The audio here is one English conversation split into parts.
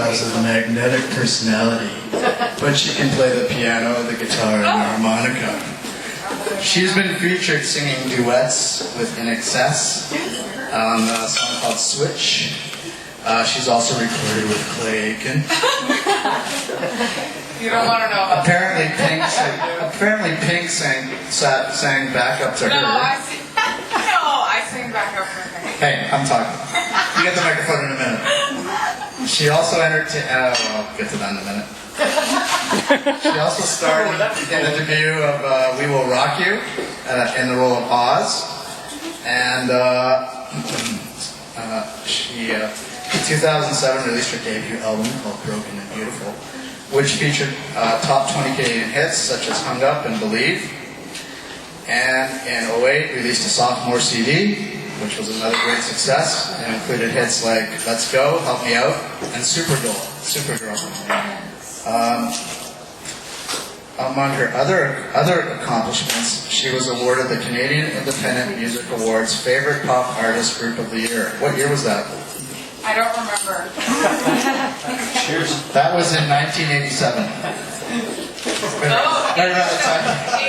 has a magnetic personality, but she can play the piano, the guitar, and the harmonica. She's been featured singing duets with In Excess on a song called Switch. She's also recorded with Clay Aiken. You don't want to know about Apparently Pink sang back up to her. No, I sing back up for her. Hey, I'm talking. You get the microphone in a minute. She also entertained. I'll get to that in a minute. She also starred in the debut of We Will Rock You in the role of Oz. And she, in 2007, released her debut album called Broken and Beautiful, which featured top 20 Canadian hits such as Hung Up and Believe. And in 2008, released a sophomore CD, which was another great success, and included hits like Let's Go, Help Me Out, and Supergirl. Among her other accomplishments, she was awarded the Canadian Independent Music Awards Favorite Pop Artist Group of the Year. What year was that? I don't remember. Cheers. That was in 1987. Right around the time. 87.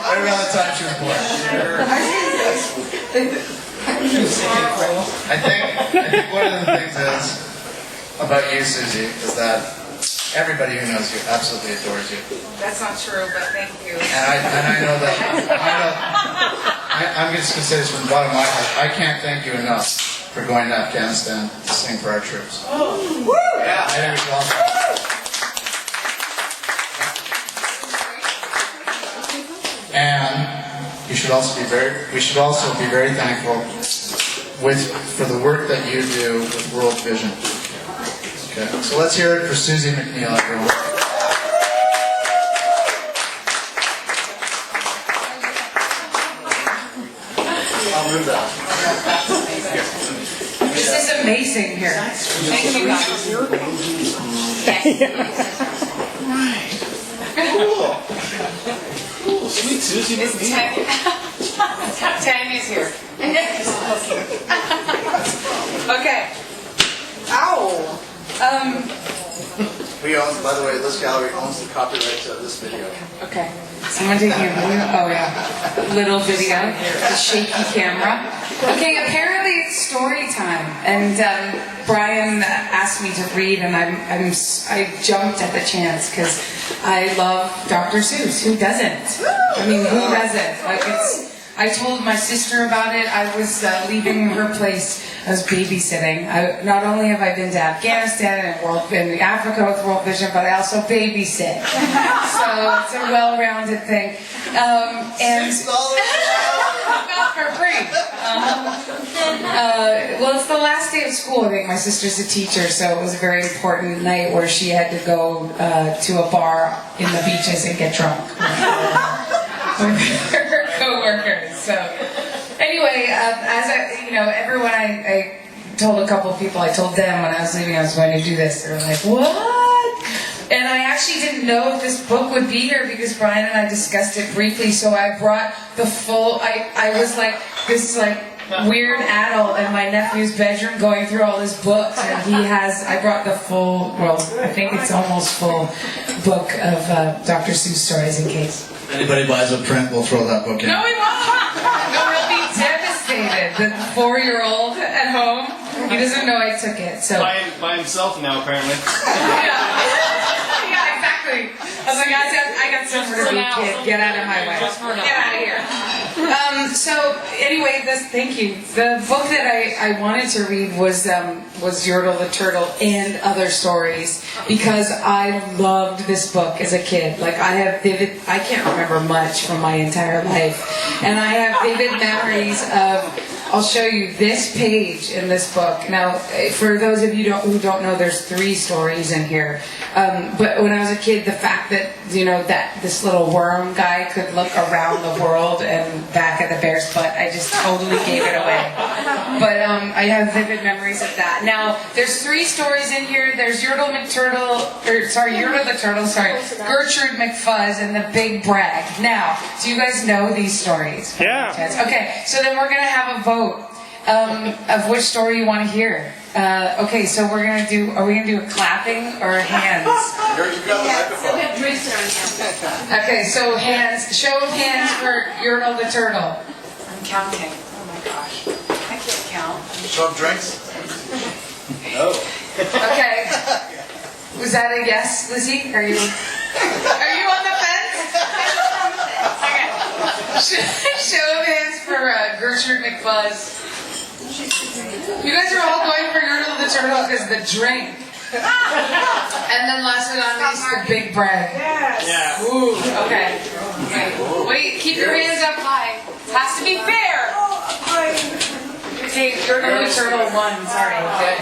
Right around the time she was born. I think one of the things about you, Suzie, is that everybody who knows you absolutely adores you. That's not true, but thank you. And I know that. I'm just going to say this from the bottom of my heart. I can't thank you enough for going to Afghanistan to sing for our troops. Oh, woo! Yeah, I think it's awesome. And we should also be very thankful for the work that you do with World Vision. Okay, so let's hear it for Suzie McNeil, everyone. I'll move that. This is amazing here. Thank you, guys. Cool. Sweet Suzie McNeil. Tammy's here. Okay. Ow. We own, by the way, this gallery owns the copyright to this video. Okay. Someone taking a video? Oh, yeah. Little video. The shaky camera. Okay, apparently it's story time. And Brian asked me to read, and I jumped at the chance because I love Dr. Seuss. Who doesn't? I mean, who doesn't? Like, I told my sister about it. I was leaving her place. I was babysitting. Not only have I been to Afghanistan and in Africa with World Vision, but I also babysit. So it's a well-rounded thing. And not for free. Well, it's the last day of school. I think my sister's a teacher, so it was a very important night where she had to go to a bar in the beaches and get drunk with her co-workers. So anyway, everyone I told a couple of people, I told them when I was leaving I was going to do this. They were like, what? And I actually didn't know if this book would be here because Brian and I discussed it briefly, so I brought the full, I was like this weird adult in my nephew's bedroom going through all his books, and I brought the full, well, I think it's almost full book of Dr. Seuss stories in case. If anybody buys a print, we'll throw that book in. No, we won't. No, he'll be devastated. The 4-year-old at home, he doesn't know I took it. So By himself now, apparently. Yeah, exactly. I was like, I got somewhere to be, kid. Get out of my way. Get out of here. So anyway, thank you. The book that I wanted to read was Yertle the Turtle and Other Stories because I loved this book as a kid. Like I can't remember much from my entire life, and I have vivid memories of. I'll show you this page in this book. Now, for those of you who don't know, there's 3 stories in here. But when I was a kid, the fact that, that this little worm guy could look around the world and back at the bear's butt, I just totally gave it away. But I have vivid memories of that. Now, there's 3 stories in here. There's Yertle the Turtle, Gertrude McFuzz, and the Big Brag. Now, do you guys know these stories? Yeah. Okay, so then we're going to have a vote of which story you want to hear. Okay, so are we gonna do a clapping or hands? You've got the So we microphone. have drinks in our hands. Okay, so show of hands for Yertle the turtle. I'm counting. Oh my gosh. I can't count. Show them drinks. No. Okay. Was that a yes, Lizzie? Are you on the fence? Okay. Show of hands for Gertrude McFuzz. You guys are all going for Yertle the turtle because the drink. And then last but not least, the big bread. Yes. Yeah. Ooh, okay. Wait, keep your hands up high. Has to be fair. Okay, Yertle the turtle won. Sorry. Okay.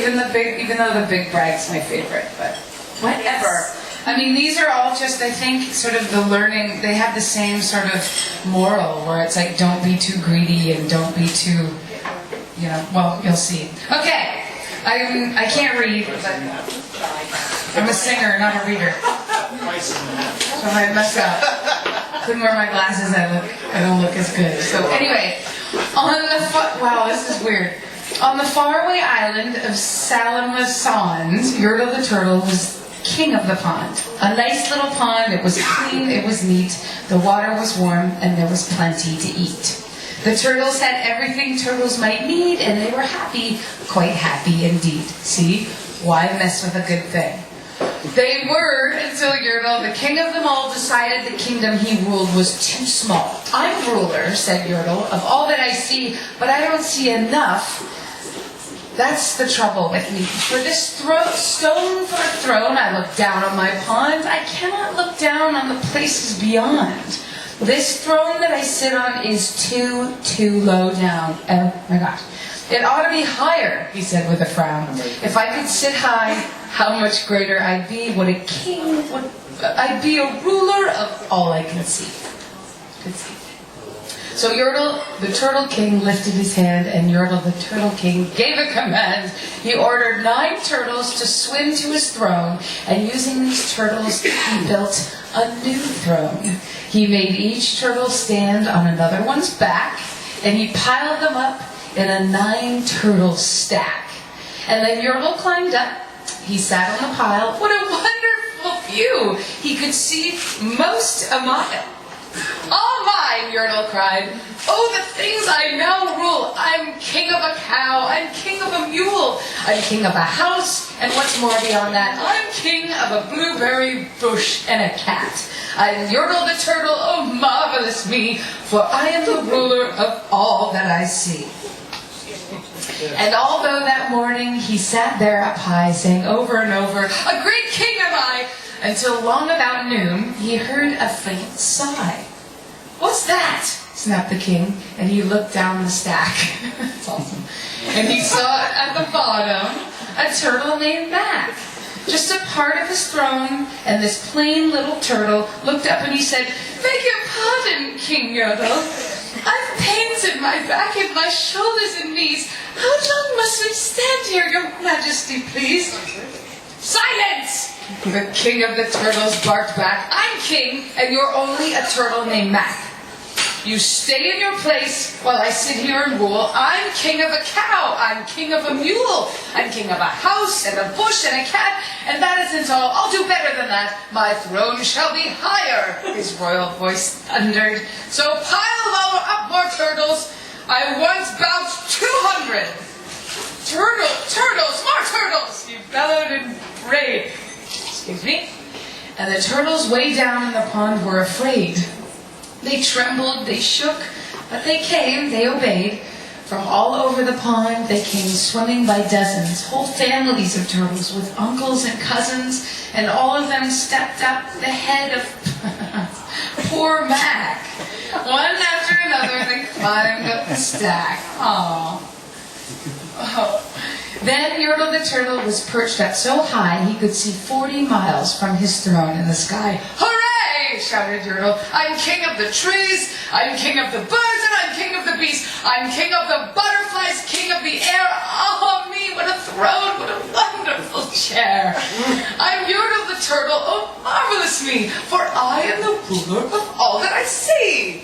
Even though the big bread's my favorite, but whatever. I mean, these are all just, I think, sort of the learning. They have the same sort of moral where it's like, don't be too greedy and don't be too, well, you'll see. Okay. I can't read, but I'm a singer, not a reader. So if I mess up, couldn't wear my glasses, I don't look as good. So anyway, wow, this is weird. On the faraway island of Salamazans, Yertle the turtle was king of the pond. A nice little pond. It was clean, it was neat, the water was warm, and there was plenty to eat. The turtles had everything turtles might need, and they were happy, quite happy indeed. See? Why mess with a good thing? They were, until Yertle, the king of them all, decided the kingdom he ruled was too small. I'm ruler, said Yertle, of all that I see, but I don't see enough. That's the trouble with me. For this stone for a throne, I look down on my pond. I cannot look down on the places beyond. This throne that I sit on is too low down. Oh my gosh. It ought to be higher, he said with a frown. If I could sit high, how much greater I'd be. I'd be a ruler of all I can see. So Yertle, the Turtle King, lifted his hand, and Yertle, the Turtle King, gave a command. He ordered 9 turtles to swim to his throne, and using these turtles, he built a new throne. He made each turtle stand on another one's back, and he piled them up in a 9-turtle stack. And then Yertle climbed up. He sat on the pile. What a wonderful view! He could see most a mile. All mine, Yertle cried. Oh, the things I now rule. I'm king of a cow. I'm king of a mule. I'm king of a house. And what's more beyond that, I'm king of a blueberry bush and a cat. I'm Yertle the turtle. Oh, marvelous me. For I am the ruler of all that I see. And although that morning he sat there up high, saying over and over, a great king am I, until long about noon, he heard a faint sigh. What's that? Snapped the king, and he looked down the stack. That's awesome. And he saw at the bottom a turtle named Mac, just a part of his throne, and this plain little turtle looked up and he said, beg your pardon, King Yertle. I've pains in my back and my shoulders and knees. How long must we stand here, your majesty, please? Silence! The king of the turtles barked back. I'm king, and you're only a turtle named Mac. You stay in your place while I sit here and rule. I'm king of a cow. I'm king of a mule. I'm king of a house and a bush and a cat. And that isn't all. I'll do better than that. My throne shall be higher, his royal voice thundered. So pile up more turtles. I once bout 200. Turtles, more turtles, he bellowed in rage. Excuse me. And the turtles way down in the pond were afraid. They trembled, they shook, but they came, they obeyed. From all over the pond, they came swimming by dozens, whole families of turtles with uncles and cousins, and all of them stepped up the head of poor Mac. One after another, they climbed up the stack. Aww. Oh. Then Yertle the turtle was perched up so high he could see 40 miles from his throne in the sky. Hooray! Shouted Yertle. I'm king of the trees, I'm king of the birds, and I'm king of the beasts. I'm king of the butterflies, king of the air. Oh, me, what a throne, what a wonderful chair. I'm Yertle the turtle, oh, marvelous me, for I am the ruler of all that I see.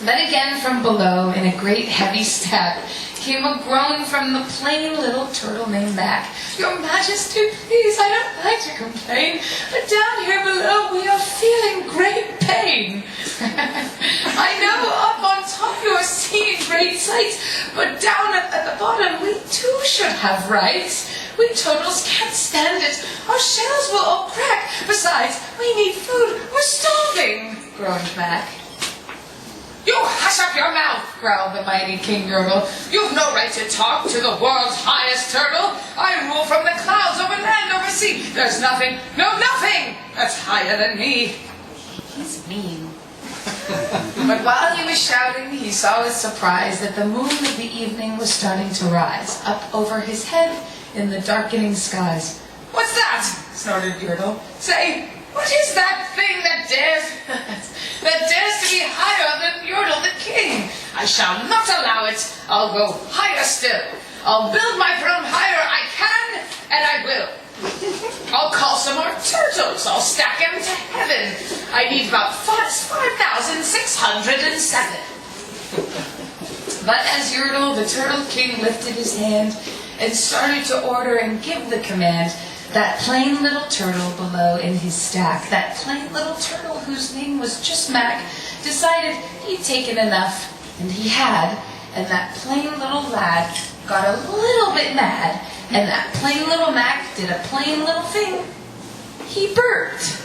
Then again from below, in a great heavy step, came a groan from the plain little turtle named Mac. Your Majesty, please, I don't like to complain, but down here below we are feeling great pain. I know up on top you are seeing great sights, but down at the bottom we too should have rights. We turtles can't stand it. Our shells will all crack. Besides, we need food. We're starving, groaned Mac. You hush up your mouth, growled the mighty King Yertle. You've no right to talk to the world's highest turtle. I rule from the clouds, over land, over sea. There's nothing, no nothing, that's higher than me. He's mean. But while he was shouting, he saw with surprise that the moon of the evening was starting to rise, up over his head in the darkening skies. What's that? Snorted Yertle. Say, what is that thing that dares to be higher than Yertle the king? I shall not allow it. I'll go higher still. I'll build my throne higher. I can, and I will. I'll call some more turtles. I'll stack them to heaven. I need about 5,607. But as Yertle, the Turtle King, lifted his hand and started to order and give the command, that plain little turtle below in his stack, that plain little turtle whose name was just Mac, decided he'd taken enough, and he had, and that plain little lad got a little bit mad, and that plain little Mac did a plain little thing. He burped,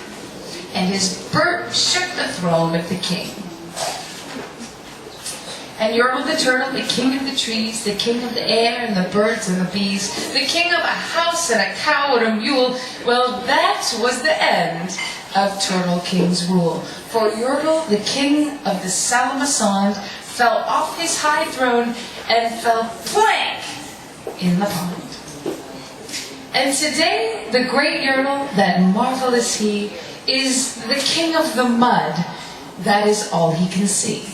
and his burp shook the throne of the king. And Yertle the turtle, the king of the trees, the king of the air and the birds and the bees, the king of a house and a cow and a mule, well, that was the end of Turtle King's rule. For Yertle, the king of the Salamazond, fell off his high throne and fell blank in the pond. And today, the great Yertle, that marvelous he, is the king of the mud. That is all he can see.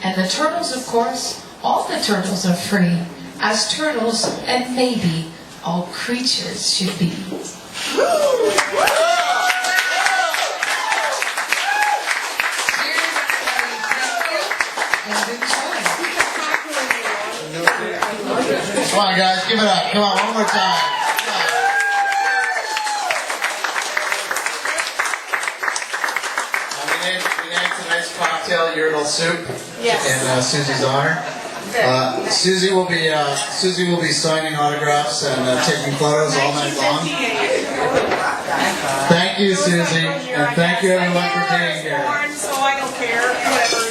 And the turtles, of course, all the turtles are free, as turtles and maybe all creatures should be. Cheers, everybody. Thank you, and enjoy. Come on, guys, give it up. Come on, one more time. We named tonight's cocktail Yertle soup in Suzie's honor. Suzie will be signing autographs and taking photos all night long. Thank you, Suzie, and thank you everyone for being here. So I don't care. Whatever.